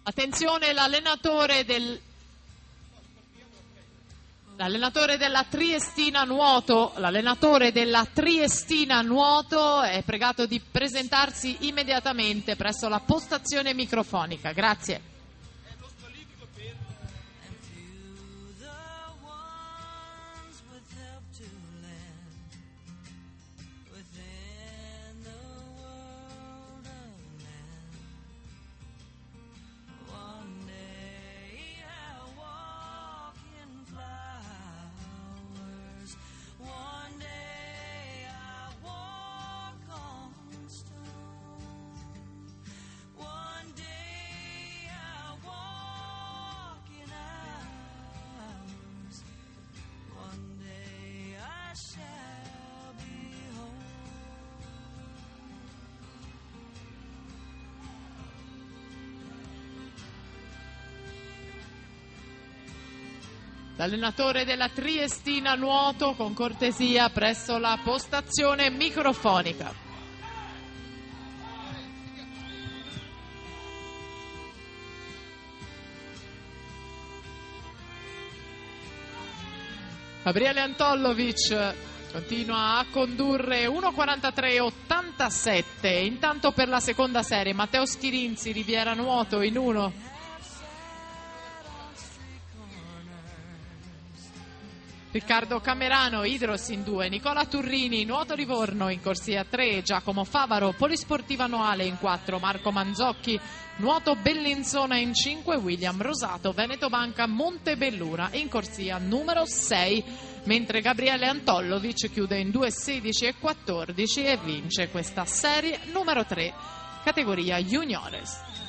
Attenzione, l'allenatore della Triestina Nuoto è pregato di presentarsi immediatamente presso la postazione microfonica. Grazie. L'allenatore della Triestina Nuoto, con cortesia, presso la postazione microfonica. Gabriele Antollovic continua a condurre 1:43.87. Intanto per la seconda serie Matteo Schirinzi, Riviera Nuoto in 1. Riccardo Camerano, Idros in 2, Nicola Turrini, Nuoto Livorno in corsia 3, Giacomo Favaro, Polisportiva Noale in 4, Marco Manzocchi, Nuoto Bellinzona in 5, William Rosato, Veneto Banca Montebelluna in corsia numero 6, mentre Gabriele Antollovic chiude in 2:16.14 e vince questa serie numero 3, categoria Juniores.